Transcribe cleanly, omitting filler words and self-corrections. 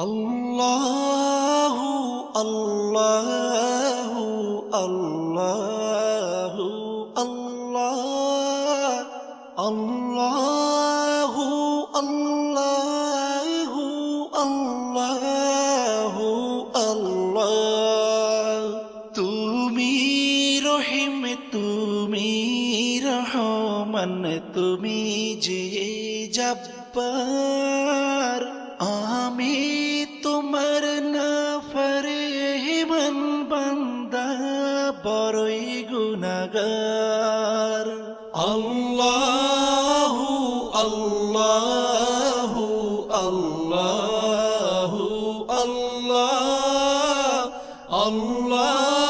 আল্লাহু আল্লাহু আল্লাহু আল্লাহ আল্লাহু আল্লাহু আল্লাহু আল্লাহ। তুমি রহিম তুমি রহমান তুমি যে জব্বার, আমি তোমার নাফরমান বান্দা বড়ই গুনাহগার। আল্লাহু আল্লাহু আল্লাহু আল্লাহ আল্লাহ